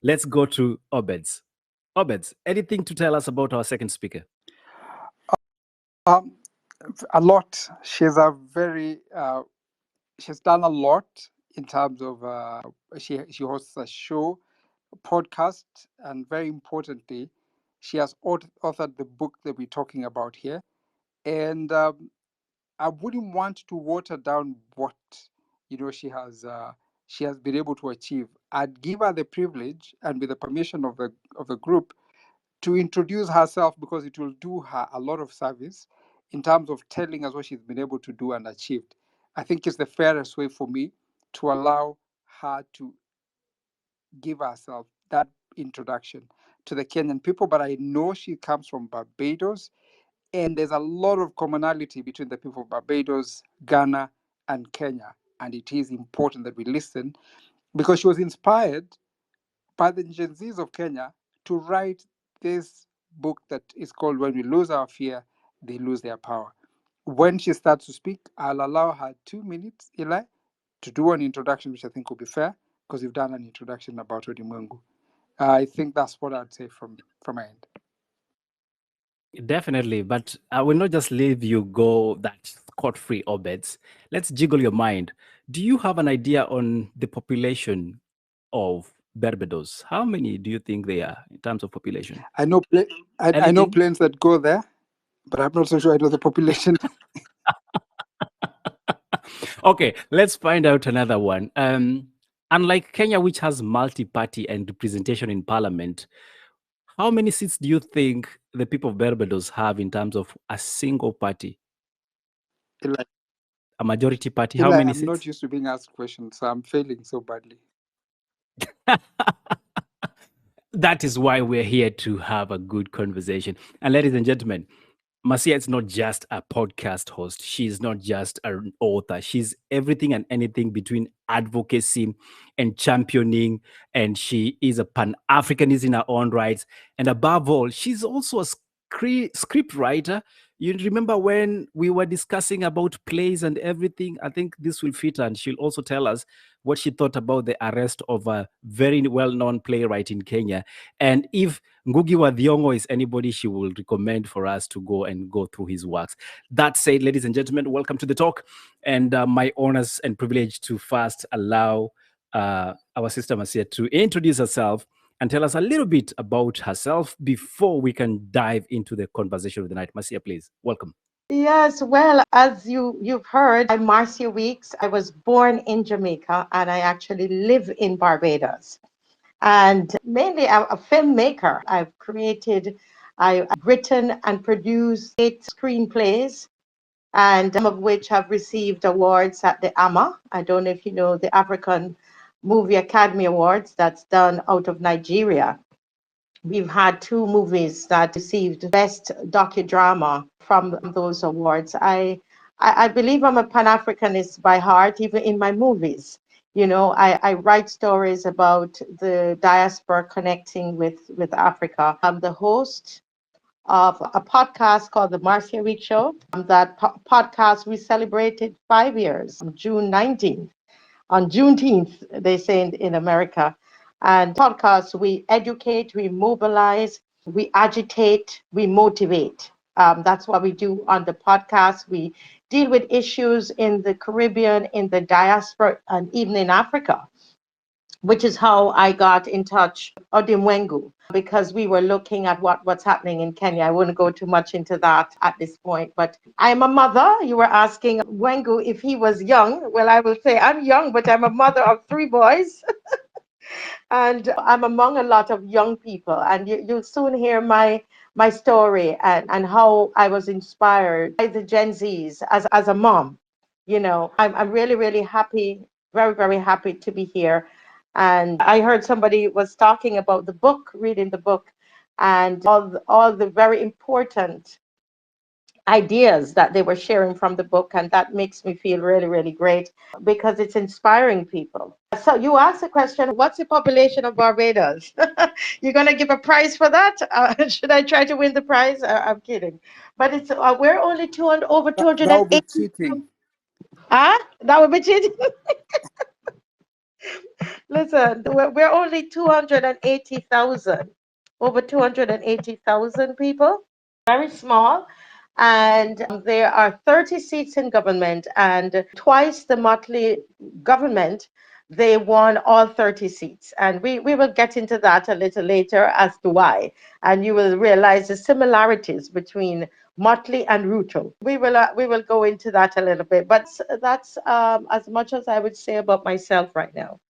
Let's go to Obeds. Obeds, anything to tell us about our second speaker? Um, a lot. She's done a lot in terms of she hosts a show, a podcast, and very importantly, she has authored the book that we're talking about here. And I wouldn't want to water down what she has been able to achieve. I'd give her the privilege, and with the permission of the group, to introduce herself, because it will do her a lot of service in terms of telling us what she's been able to do and achieved. I think it's the fairest way for me to allow her to give herself that introduction to the Kenyan people. But I know she comes from Barbados, and there's a lot of commonality between the people of Barbados, Ghana, and Kenya. And it is important that we listen, because she was inspired by the Gen Zs of Kenya to write this book that is called When We Lose Our Fear, They Lose Their Power. When she starts to speak, I'll allow her 2 minutes, Eli, to do an introduction, which I think will be fair, because you've done an introduction about Odimungu. I think that's what I'd say from my end. Definitely, but I will not just leave you go that scot-free, Obeds. Let's jiggle your mind. Do you have an idea on the population of Barbados? How many do you think they are in terms of population? I know planes that go there, but I'm not so sure I know the population. Okay, let's find out another one. Unlike Kenya, which has multi-party and representation in parliament, how many seats do you think the people of Barbados have in terms of a single party? Eli, A majority party, how many I'm seats? not used to being asked questions, so I'm failing so badly. That is why we're here, to have a good conversation. And ladies and gentlemen, Marcia is not just a podcast host. She's not just an author. She's everything and anything between advocacy and championing. And she is a Pan-Africanist in her own rights. And above all, she's also a script writer. You remember when we were discussing about plays and everything? I think this will fit her, and she'll also tell us what she thought about the arrest of a very well-known playwright in Kenya. And if Ngugi wa Thiong'o is anybody she will recommend for us to go through his works. That said, ladies and gentlemen, welcome to the talk. And my honors and privilege to first allow our sister Marcia to introduce herself and tell us a little bit about herself before we can dive into the conversation of the night. Marcia, please, welcome. Yes, well, as you've heard, I'm Marcia Weekes. I was born in Jamaica and I actually live in Barbados. And mainly a filmmaker. I've written and produced 8 screenplays, and some of which have received awards at the AMA. I don't know if you know the African Movie Academy Awards, that's done out of Nigeria. We've had 2 movies that received Best Docudrama from those awards. I believe I'm a Pan-Africanist by heart, even in my movies. You know, I write stories about the diaspora connecting with Africa. I'm the host of a podcast called The Marcia Week Show. That podcast, we celebrated 5 years, June 19th. On Juneteenth, they say in America. And podcasts, we educate, we mobilize, we agitate, we motivate. That's what we do on the podcast. We deal with issues in the Caribbean, in the diaspora, and even in Africa, which is how I got in touch with Odimwengu, because we were looking at what's happening in Kenya. I wouldn't go too much into that at this point, but I'm a mother. You were asking Wengu if he was young. Well, I will say I'm young, but I'm a mother of 3 boys. And I'm among a lot of young people. And you'll soon hear my story and how I was inspired by the Gen Zs as a mom. You know, I'm really, really happy, very, very happy to be here. And I heard somebody was talking about the book, reading the book, and all the very important ideas that they were sharing from the book. And that makes me feel really, really great because it's inspiring people. So you asked the question, what's the population of Barbados? You're going to give a prize for that? Should I try to win the prize? I'm kidding. But it's we're only 200, over That would be 280. cheating. That would be cheating. Listen, we're only 280,000, over 280,000 people, very small. And there are 30 seats in government, and twice the Motley government, they won all 30 seats. And we will get into that a little later as to why. And you will realize the similarities between Motley and Ruto. We will go into that a little bit, but that's as much as I would say about myself right now.